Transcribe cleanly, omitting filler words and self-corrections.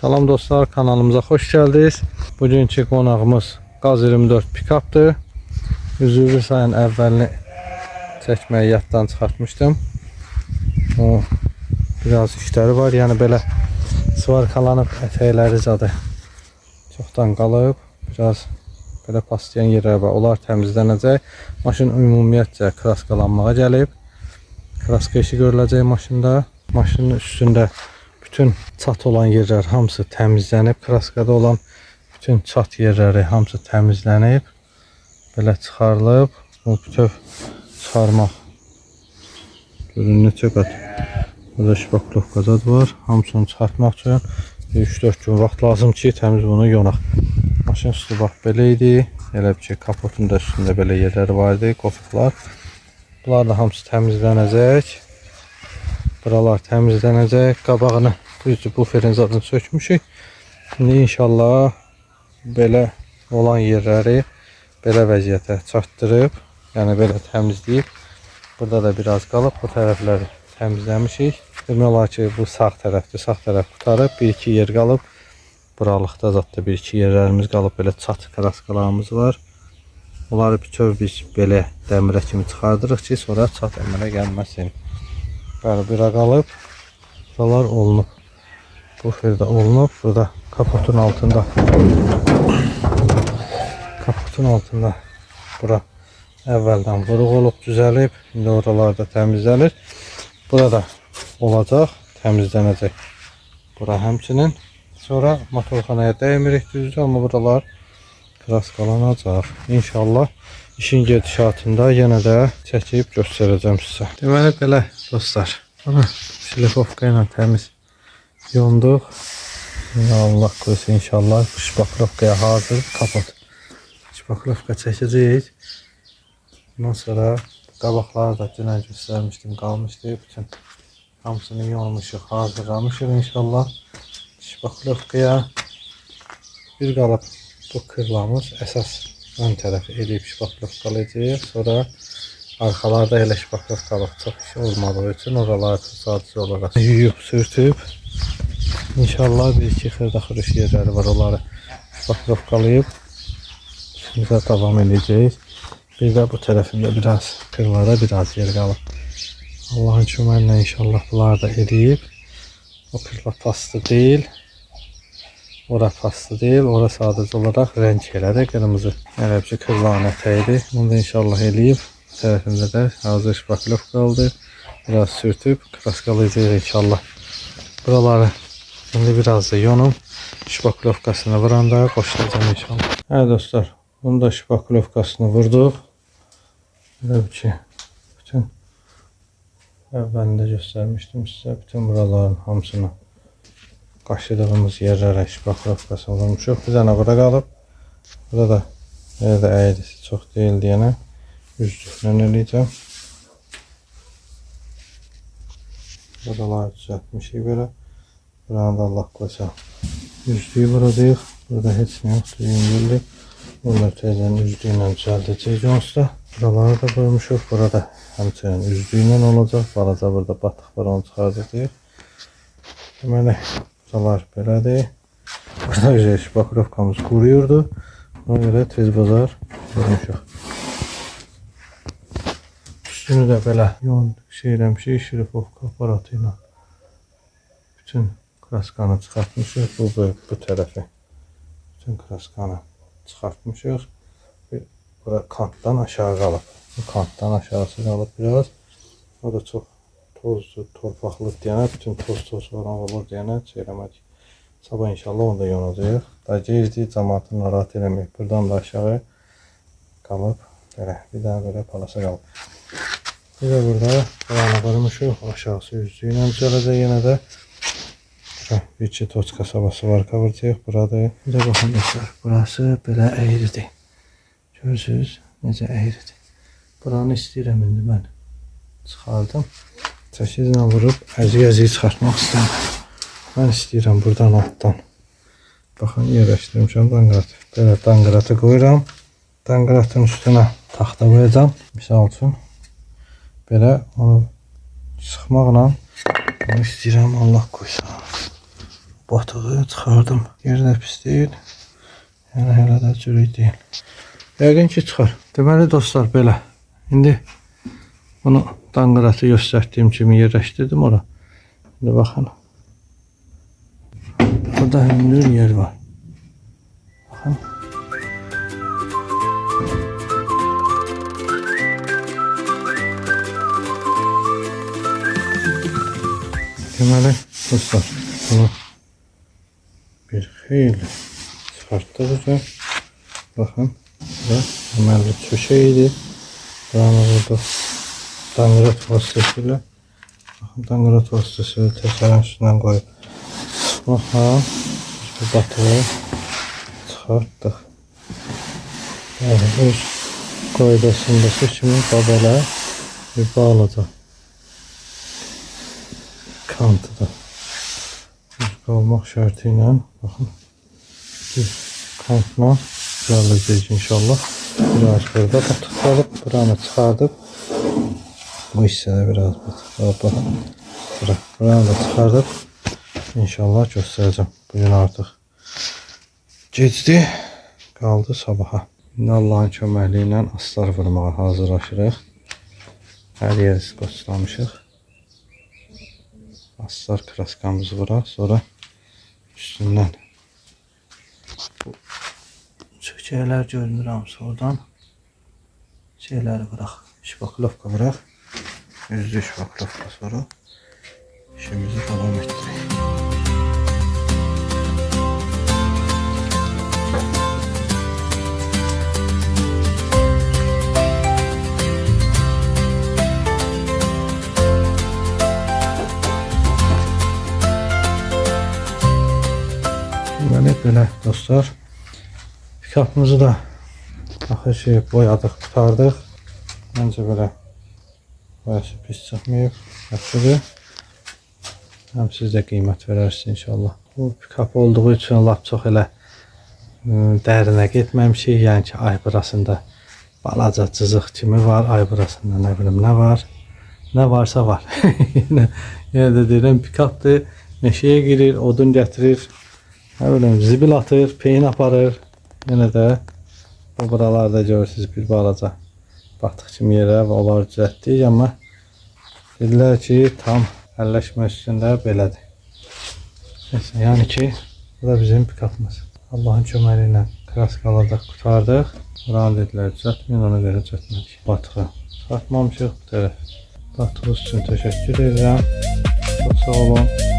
Salam dostlar, kanalımıza hoş geldiniz. Bugünkü qonağımız Qaz 24 pikapdır. Üzürlü sayın əvvəlini çəkməyi yaddan çıxartmışdım. O biraz işləri var, yəni belə svarkalanıb ətəkləri zadı çoxdan qalıb. Biraz belə paslayan yerlər var, onlar təmizlənəcək. Maşın ümumiyyətcə kraskalanmağa gəlib. Kraska işi görüləcək maşında. Maşının üstündə bütün çat olan yerler hamısı təmizlənib. Kraskada olan bütün çat yerləri hamısı təmizlənib. Belə çıxarılıb. Bu bütöv çıxarmaq görünür çökət. Burada şpaklovka zad var. Hamısını çıxartmaq üçün 3-4 gün vaxt lazım ki təmiz bunu yonaq. Maşın üstü bax belə idi. Elə bir ki kapotun da üstündə belə yerləri var idi. Qopuklar. Bunlar da hamısı təmizlənəcək. Buralar təmizlənəcək. Qabağını düzdür, buferin zadını sökmüşük. Şimdi inşallah belə olan yerləri belə vəziyyətə çatdırıb, yəni belə təmizləyib. Burada da biraz qalıb, bu tərəfləri təmizləmişik. Demək olar ki, bu sağ tərəfdir. Sağ tərəf qutarıb, 1-2 yer qalıb. Buralıqda zadda 1-2 yerlərimiz qalıb, belə çat kraskalarımız var. Bunları bütöv biz belə dəmirə kimi çıxardırıq ki, sonra çat əmələ gəlməsin. Bəli, bura qalıb. Buralar olunub. Buferde olunub. Burada kapotun altında bura əvvəldən vuruq olub, düzəlib. İndi oralarda təmizlənir. Burada olacaq, təmizlənəcək. Bura həmçinin. Sonra motorxanaya dəymirik düzdür, amma buralar kraskalanacaq. İnşallah işin gedişatında yenə də çəkib göstərəcəm sizə. Deməli belə dostlar. Bunu şlipovka ilə təmiz yonduq. Allah korusun inşallah. Şpaklovkaya hazır kapot. Şpaklovka çəkəcəyik. Ondan sonra qabaqları da dünən göstərmişdim, qalmışdı. Bütün hamısını yonmuşuq, hazırlamışıq inşallah. Şpaklovkaya bir qalıb bu kırlamız əsas ön tərəfi eləyib şpaklovkalayacağıq. Sonra arxalarda elə şpaklovkalıq çox iş olmadığı üçün oraları sadəcə olaraq yuyub, sürtüb. İnşallah 1-2 xırda-xırış yerləri var, onları şpaklovkalayıb işimizə davam edəcəyik. Bir də bu tərəfində biraz kırlara biraz yer qalıb. Allahın köməyi ilə inşallah bunları da eləyib. O kırla paslı deyil. Ora paslı deyil. Ora sadəcə olaraq rəng elədi. Qırmızı. Elə bir kırlan ətəyidir. Bunu da inşallah eləyib. Bu tərəfində də hazır şpaklovka qaldı. Biraz sürtüb kraskalayacağıq inşallah. Buraları şimdi biraz da yonum. Şpaklovkasını vuranda qoşulacağım inşallah. Hə dostlar. Bunu da şpaklovkasını vurduq. Elə bir ki bütün əvvəlində göstərmişdim sizə. Bütün buraların hamısını qaşıdığımız yerlərə şpaklovkasını vurmuşuq. Bir dənə bura qalıb. Burada da da əyrisi çox deyil deyənə üzdüklə eləyəcəm. Buraları düzəltmişik belə. Buranı da Allah qoysa üzdüyü buradayıq. Burada heç nə yoxdur, yüngüldür. Bunlar tezdən üzdüyü ilə düzəldəcək onsda. Buraları da qoymuşuq. Burada həmçinin üzdüyü ilə olacaq. Balaca burada batıq var, onu çıxardacaq. Deməli buralar belədir. Burada güzel şpaklovkamız quruyurdu. Ona görə tez bazar vurmuşuq. Üstünü də belə şey eləmişik, şlipovka aparatı ilə. Bütün kraskanı çıxartmışıq. Bu tərəfi. Bütün kraskanı çıxartmışıq. Bura kantdan aşağı qalıb. Bu kantdan aşağısı qalıb biraz. O da çox tozlu, torpaqlı deyənə, bütün toz olan olur deyənə çeyləmədik. Sabah inşallah onu da yonacaq. Da gecdi, cəmaatı narahat eləməyib. Buradan da aşağı qalıb. Belə, bir dənə belə palasa qalıb. Bir də burada buranı vurmuşuq. Aşağısı üzdüyü ilə düzələcək yenə də. Bir iki toçka sabası var, qavırcaq buradır. Bir də baxın dostlar, burası belə əyridir. Görürsünüz, necə əyridir. Buranı istəyirəm indi mən çıxardım. Çəkizlə vurub əziyi çıxartmaq istəyirəm. Mən istəyirəm buradan altdan. Baxın, yerləşdirmişəm danqıratı. Belə danqıratı qoyuram. Danqıratın üstünə taxta qoyacam. Misal üçün. Belə onu sıxmaqla onu istəyirəm Allah qoysa. batığı çıxardım. Yerdə pis deyil. Yəni hələ də çürük deyil. Yəqin ki çıxar. Deməli dostlar belə. İndi bunu danqıratı göstərdiyim kimi yerləşdirdim ora. İndi baxın. Burada hündür yer var. Baxın. Deməli dostlar, bunu bir xeyli çıxartdıq üzə. Baxın, burada əməlli çöşəydi. Buranı burada danqırat vasitəsilə, baxın, danqırat vasitəsilə təsərin üstündən qoyub. Baxın, bu batığı çıxartdıq. Yəni, öz qaydasındakı kimi babələ bir bağlayacaq. Kantıda düzgün olmaq şərti ilə baxın düz kantla düzəldəcəyik inşallah. Biraz burada batıq qalıb, buranı çıxardıb bu hissədə biraz batıq qalıb. Buranı da çıxardıb inşallah göstərəcəm. Bugün artıq gecdi, qaldı sabaha. İndi Allahın köməkliyi ilə astar vurmağa hazırlaşırıq. Hər yeri skoçlamışıq. Astar kraskamızı vuraq, sonra üstündən bu çökəklər görünür hamısı oradan şeyləri vuraq, şpaklovka vuraq, yüzlü şpaklovka, sonra işimizi davam etdirək. Belə dostlar, pikapımızı da axır şey boyadıq, qutardıq. Məncə belə boyası pis çıxmayıb, yaxşıdır. Həm siz də qiymət verərsiniz inşallah. Bu pikap olduğu üçün lap çox elə dərinə getməmişik. Yəni ki, ay burasında balaca cızıq kimi var, ay burasında nə bilim nə var. Nə varsa var. Yenə də deyirəm, pikapdır, meşəyə girir, odun gətirir. Nə bileyim, zibil atır, peyin aparır. Yenə də bu buralarda görürsünüz bir balaca batıq kimi yerə və onları düzəltdik. Amma dedilər ki, tam əlləşmə üstündə belədir. Neyse, yəni ki, bu da bizim pikapımız. Allahın köməyi ilə kraskaları da qutardıq. Buranı dedilər düzəltməyin, ona görə düzəltmədik. Batığı çıxartmamışıq bu tərəf. Batığınız üçün təşəkkür edirəm. Çox sağ olun.